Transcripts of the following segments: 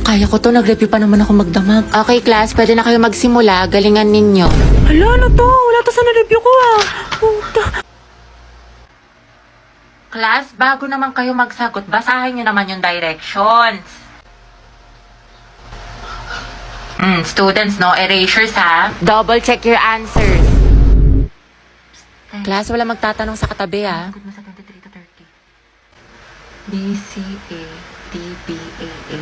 Kaya ko to, nag-review pa naman ako magdamag. Okay, class, pwede na kayo magsimula. Galingan ninyo. Hala, ano to? Wala to sa na-review ko Puta. Class, bago naman kayo magsagot, basahin nyo naman yung directions. Students, no erasures ha. Double check your answers. Class, wala magtatanong sa katabi ha. Good mo sa 23 to 30. B, C, A, D, B, A, A.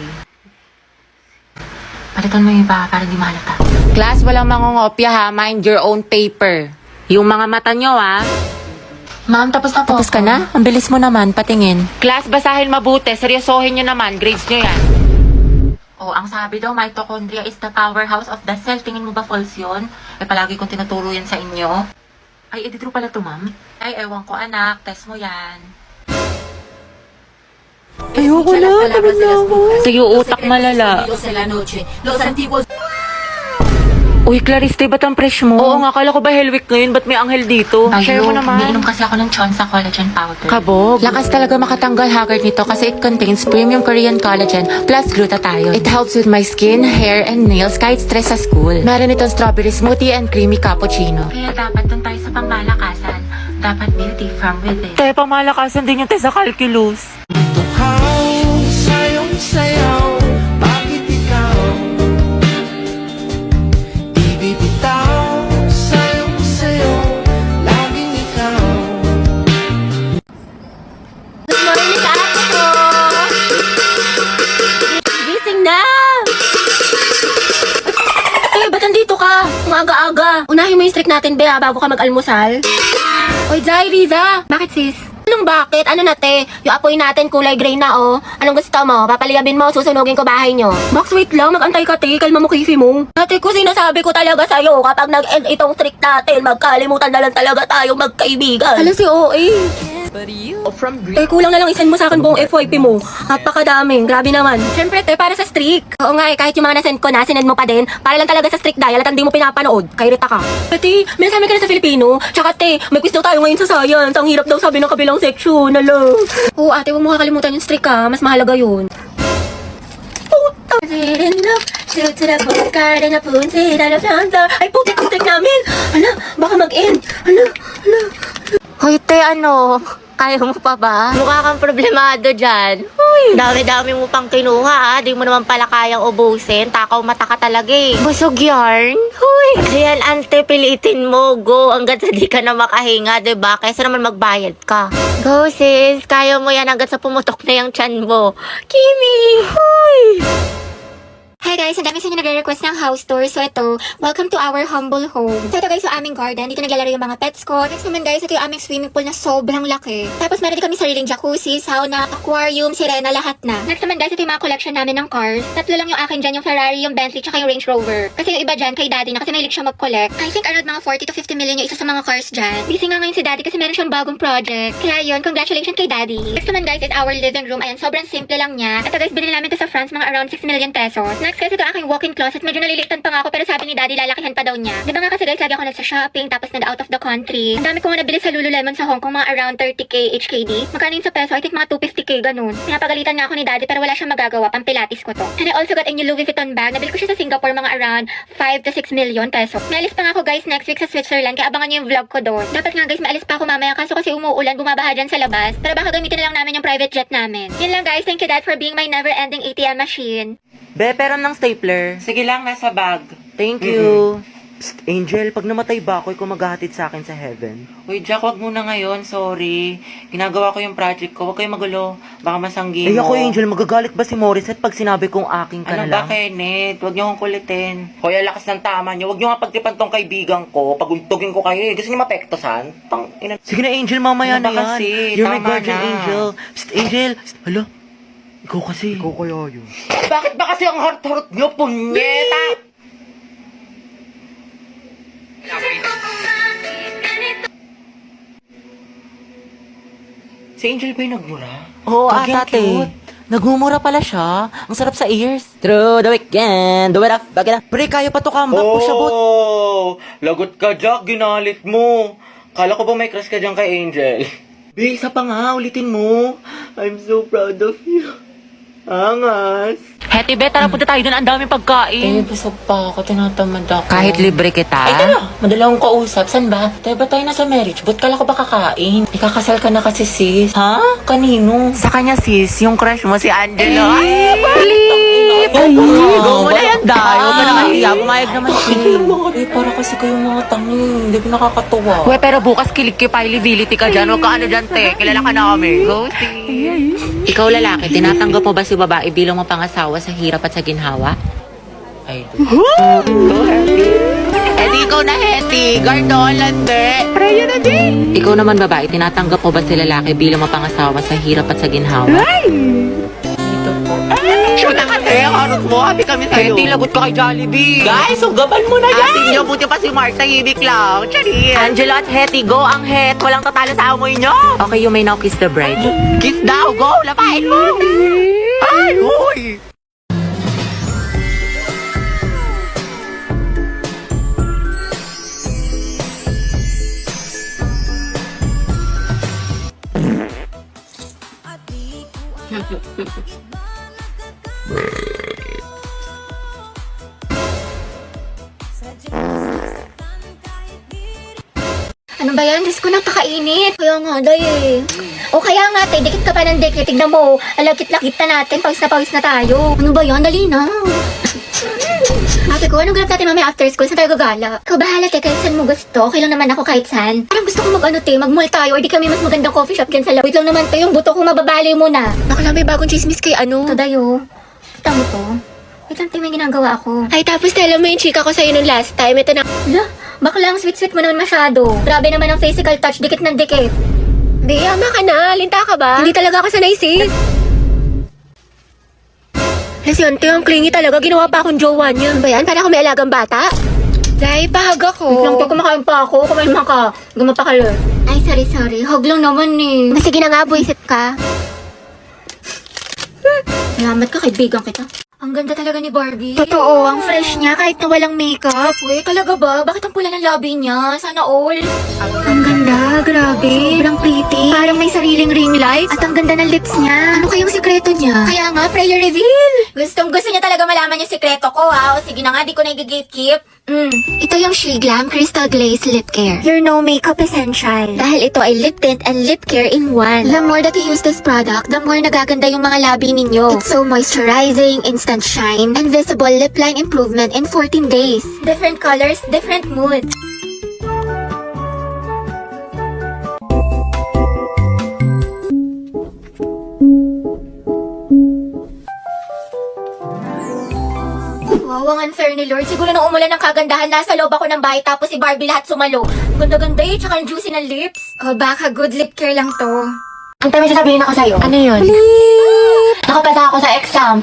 Palitan mo yung iba para di mahalata. Class, walang mangungopya ha. Mind your own paper. Yung mga mata nyo ha. Ma'am, tapos na po. Tapos ka na? Ang bilis mo naman, patingin. Class, basahin mabuti. Seryosohin nyo naman. Grades nyo yan. Oh, ang sabi daw, mitochondria is the powerhouse of the cell. Tingin mo ba false yun? Eh, palagi kong tinuturo yan sa inyo. Ay, edi true pala to, ma'am. Ay, ewan ko, anak. Test mo yan. Ayoko na, tapos na ako. Sa'yo, utak malala. Uy, Clariste, ba't ang fresh mo? Oo nga, kala ko ba Hell Week ngayon? Ba't may anghel dito? Share mo naman. Umiinom kasi ako ng Chonsa Collagen Powder. Kabog. Lakas talaga makatanggal haggard nito kasi it contains premium Korean collagen plus glutathione. It helps with my skin, hair, and nails kahit stress sa school. Meron itong strawberry smoothie and creamy cappuccino. Kaya dapat dun tayo sa pangmalakasan. Dapat beauty from within. Tayo pangmalakasan din yung tayo sa calculus. Tukaw, sayong sayaw, bakit ikaw? Di bibitaw, sayong sayo, laging ikaw. Good morning sa ako ko. Gising na. Eh, ba't nandito ka? Umaga-aga. Unahin mo yung streak natin, Bea, bago ka mag-almusal. Oy, Zay, Riza. Bakit, sis? Anong bakit? Ano na, te? Yung apoy natin kulay gray na, oh. Anong gusto mo? Papaliyabin mo, susunugin ko bahay nyo. Max, wait lang. Mag-antay ka, te. Kalma mo, kisi mo. Ate ko, sinasabi ko talaga sa'yo, kapag nag-end itong streak natin, magkalimutan na lang talaga tayong magkaibigan. Hala si OA. Eh, kulang na lang isend mo sa akin buong FYP mo. Napakadami. Grabe naman. Siyempre, te, para sa streak. Oo nga, eh, kahit yung mga nasend ko na, sinend mo pa din. Para lang talaga sa streak dial at hindi mo pinapanood. Kay Rita ka. Ate, may nasabi ka na sa Filipino. Tsaka, te, may quiz daw tayo ngayon sa science. Ang hirap daw sabi ng kabilang section. Alo. Oo, ate, huwag mo kakalimutan yung streak ha. Mas mahalaga yun. Puta. Shoot to the postcard and a punsit and a flouncer. Ay, puti yung streak namin. Hala, baka mag-end. Hala. Hoy, te, ano? Kaya mo pa ba? Mukha kang problemado dyan. Uy, dami-dami mo pang kinuha, Di mo naman pala kayang ubusin. Takaw mata ka talaga eh. Busog yarn? Uy, ayan, ante, pilitin mo. Go, hanggat sa di ka na makahinga, diba? Kaysa naman magbayad ka. Go, sis. Kaya mo yan hanggat sa pumutok na yung tiyan mo. Kimi! Uy! Hi guys, ang dami sa inyo nagre-request ng house tour. So ito, welcome to our humble home. So ito guys, yung aming garden. Dito naglalaro yung mga pets ko. Next naman guys, ito yung aming swimming pool na sobrang laki. Tapos meron din kami sariling jacuzzi, sauna, aquarium, sirena, lahat na. Next naman guys, ito yung mga collection namin ng cars. Tatlo lang yung akin dyan, yung Ferrari, yung Bentley, tsaka yung Range Rover. Kasi yung iba dyan, kay daddy na kasi mahilig siya mag-collect. I think around mga 40 to 50 million yung isa sa mga cars dyan. Busy nga ngayon si daddy kasi meron siyang bagong project. Kaya yun, congratulations kay daddy. Next naman guys is our living room. Ayan, sobrang simple lang niya. Ito guys, binili namin ito sa France, mga around 6 million pesos. Next guys, ito aking walk-in closet. Medyo nalilitan pa nga ako pero sabi ni daddy lalakihan pa daw niya. Di ba nga kasi guys, lagi ako nagsa-shopping tapos nag-out of the country. Ang dami ko nga nabili sa Lululemon sa Hong Kong, mga around 30k HKD. Magkano yun sa peso? I think mga 250k ganun. Pinapagalitan nga ako ni daddy pero wala siyang magagawa. Pampilatis ko to. And I also got a new Louis Vuitton bag. Nabili ko siya sa Singapore, mga around 5 to 6 million pesos. May alis pa nga ako guys next week sa Switzerland kaya abangan niyo yung vlog ko doon. Dapat nga guys, may alis pa ako mamaya kaso kasi umuulan, bumabaha dyan sa labas. Pero baka gamitin na lang namin yung private jet namin. Yun lang guys, thank you dad for being my never-ending ATM machine. Be, pero ng stapler. Sige lang, nasa bag. Thank you. Psst, Angel, pag namatay ba ako, ikaw maghahatid sa akin sa heaven? Uy, Jack, wag muna ngayon. Sorry. Ginagawa ko yung project ko. Huwag kayo magulo. Baka masanggi Eh mo. ako, Angel, magagalit ba si Morissette pag sinabi kong aking ka Ano na ba, lang? Kenneth? Huwag niyo akong kulitin. Hoy, ang lakas ng tama niyo. Huwag niyo nga pagtipan tong kaibigan ko. Paguntugin ko kayo eh. Gusto niyo mapektosan? Tang ina. Sige na, Angel, mamaya Ano ba na yan. kasi? You're my Tama guardian na. angel. Psst, Angel. Psst, hala. Ikaw kasi. Ikaw kaya yun. Bakit ba kasi ang heart-heart niyo, punyeta? Si Angel ba yung nagmura? Oo, Pag yan ate. cute. Nagmumura pala siya. Ang sarap sa ears. Through the weekend, do it up, back it up. Pre, kaya pa to comeback, push abot. Oh, lagot ka, Jack. Ginalit mo. Kala ko ba may crush ka dyan kay Angel? Be, isa pa nga, ulitin mo. I'm so proud of you. Angas. Hetty, be, tara punta tayo doon. Ang daming pagkain. busog pa ako. Tinatamad ako. Kahit libre kita. Ay, tara. Madala akong kausap. San ba? Tayo ba tayo nasa marriage? Ba't kala ko ba kakain? Ikakasal ka na kasi, sis. Ha? Kanino? Sa kanya, sis, yung crush mo si Angelo. Ay, Go mo na yan, Day. Huwag ka na kahiya. Pumayag naman siya. Eh, para kasi kayong mga tanong. Hindi ko nakakatuwa. Uwe, pero bukas kilig kay liability ka dyan. Huwag ka ano dyan, te. Kilala ka namin. Go, sis. Ikaw lalaki, tinatanggap mo ba si babae bilang mapangasawa sa hirap at sa ginhawa? Ay, Eh di ikaw na, Hetty. Gardolan, be. Preyo na din. Ikaw naman, babae, tinatanggap mo ba si lalaki bilang mapangasawa sa hirap at sa ginhawa? dito po. Shoot na ka, te. Harot mo. Happy kami sa'yo. Hetty, lagot ka kay Jollibee. Guys, sugaban mo na yan! Atin niyo, buti pa si Mark, tahimik lang. Charis. Angelo at Hetty, go ang het. Walang tatalo sa amoy nyo. Okay, you may now kiss the bride. Kiss daw, go. Lapain mo. Ay, huy. Ano ba yan? Diyos ko, napakainit. Kaya nga, day eh. O kaya nga, te, dikit ka pa ng dikit. Tignan mo, alakit-lakit na natin. Pawis na tayo. Ano ba yan? Dali na. Ate ko, anong ganap natin mamaya after school? Saan tayo gagala? Ikaw bahala, te, kahit saan mo gusto. Okay lang naman ako kahit saan. Parang gusto ko mag-mall tayo or di kami mas magandang coffee shop dyan sa lab. Wait lang naman, te, yung buto ko mababali mo na. Bakla, may bagong chismis kay ano. Ito, dayo. Kita mo to? Wait lang, te, may ginagawa ako. Ay, tapos tell mo yung chika ko sa'yo nung last time. Ito na. Hala, bakla ang sweet-sweet mo naman masyado. Grabe naman ang physical touch, dikit ng dikit. Di, ama ka na. Linta ka ba? Hindi talaga ako sanay, sis. Lesyante, ang clingy talaga. Ginawa pa akong jowa niya. Ano ba yan? Para ako may alagang bata? Dahil pahag ako. Wait lang, te, kumakain pa ako. Kumain man ka. Gumapakalar. Ay, sorry. Hug lang naman eh. Sige na nga, buisit ka. Salamat ka, kaibigan kita. Ang ganda talaga ni Barbie. Totoo, ang fresh niya kahit na walang makeup. Uy, talaga ba? Bakit ang pula ng labi niya? Sana all. Ang ganda, grabe. Sobrang pretty. Parang may sariling ring light. At ang ganda ng lips niya. Ano kayang sikreto niya? Kaya nga, prayer reveal. Gusto niya talaga malaman yung sikreto ko, ha? O sige na nga, di ko na i-gatekeep. Ito yung She Glam Crystal Glaze Lip Care. Your no makeup essential. Dahil ito ay lip tint and lip care in one. The more that you use this product, the more nagaganda yung mga labi ninyo. It's so moisturizing, instant shine, and visible lip line improvement in 14 days. Different colors, different moods. Wow, ang unfair ni Lord. Siguro nung umulan ng kagandahan, nasa loob ako ng bahay tapos si Barbie lahat sumalo. Ganda-ganda eh, tsaka ang juicy ng lips. Oh, baka good lip care lang to. Ang tayo sasabihin ako sa'yo. Ano yun? Nakapasa ako sa exam.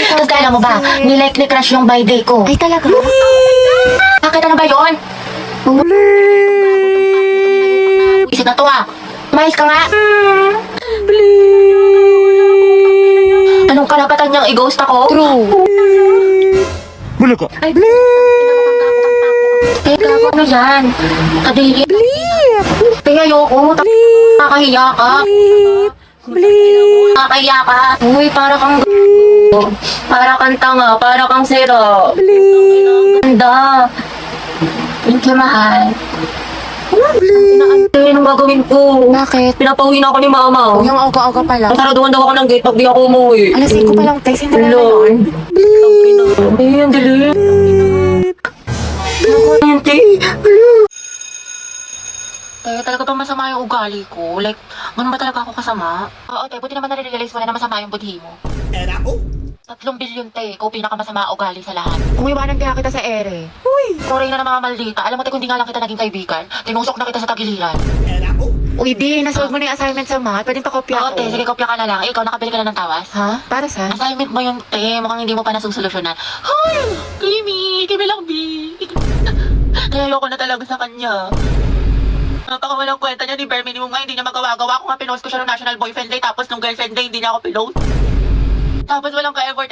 Tapos kala mo ba, nilike ni crush yung by day ko. Ay, talaga? Bakit ano ba yun? Isip na to ah. Mais ka nga. Anong karapatan niyang i-ghost ako? True. Wala ka. Ay, teka, ano yan? Kadili. Kaya ayoko. Nakakahiya ka. Nakakahiya ka. Uy, para kang para kang tanga, para kang sira. Ang ganda. Thank you, mahal. Ante, anong gagawin ko? Bakit? Pinapauwi na ako ni mama. Yung aga-aga pa lang. Saraduhan daw ako ng gate pag di ako umuwi. Alas 5 pa lang, text. Hindi na Hello. yun. Ay, ang dilim. Ante. Eh, talaga bang masama yung ugali ko? Like, ganun ba talaga ako kasama? Oo, te, buti naman nare-realize mo na masama yung budhi mo. 3 bilyon, te. Ikaw pinakamasama ugali sa lahat. Umiwanan kaya kita sa ere. Sorry na ng mga maldita. Alam mo, te, kung di nga lang kita naging kaibigan, tinusok na kita sa tagiliran. Uy, di, nasolve mo na yung assignment sa math. Pwedeng pakopya Oo, ko. te, sige, kopya ka na lang. Ikaw, nakabili ka na ng tawas? Ha? Para sa? Assignment mo yung te, mukhang hindi mo pa nasusolusyonan. Hoy! Kimi lang, B. Kaya ayoko na talaga sa kanya. Napakawalang kwenta niya ni Bare Minimum nga, hindi niya magawa-gawa. Ako nga pinost ko siya ng National Boyfriend Day, tapos nung Girlfriend Day, hindi niya ako pinost. Tapos walang ka-effort.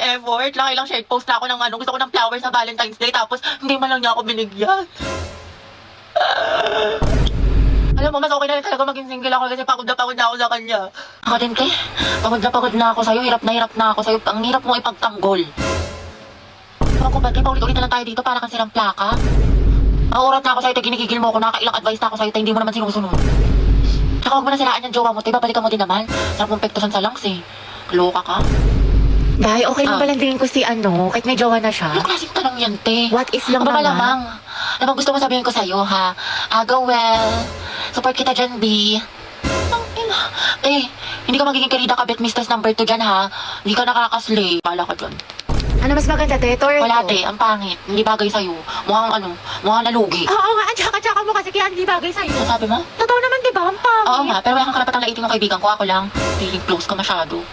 Laki lang shared post na ako ng gusto ko ng flowers sa Valentine's Day, tapos hindi man lang niya ako binigyan. Alam mo, mas okay na rin talaga maging single ako kasi pagod na ako sa kanya. Ako din, te. Pagod na ako sa'yo. Hirap na ako sa'yo. Ang hirap mong ipagtanggol. Ako ba, te? Paulit-ulit na lang tayo dito para kang silang plaka. Maurat na ako sa'yo, te. Ginigigil mo ako. Nakakailang advice na ako sa'yo, te. Hindi mo naman sinusunod. Tsaka huwag mo na siraan yung jowa mo, te. Babalikan mo din naman. Sarap mong pektusan sa lungs, eh. Loka ka. Day, okay lang balandiin ko si kahit may jowa na siya. Anong klaseng tanong yan, te? What is lang Ano ba naman? malamang? Ano bang gusto mo sabihin ko sa'yo, ha? Go well. Support kita dyan, B. Ang ina. Eh, hindi ka magiging karida kabit mistress number 2 dyan, ha? Hindi ka nakakaslay. Bala ka dyan. Ano mas maganda, te? Torto? Wala, te. Ang pangit. Hindi bagay sa'yo. Mukhang nalugi. Oo nga, tsaka mo kasi kaya hindi bagay sa'yo. Ano sabi mo? Totoo naman, di ba? Ang pangit. Oo nga, pero wala kang karapatang laitin ng kaibigan ko. Ako lang. Feeling close ka masyado.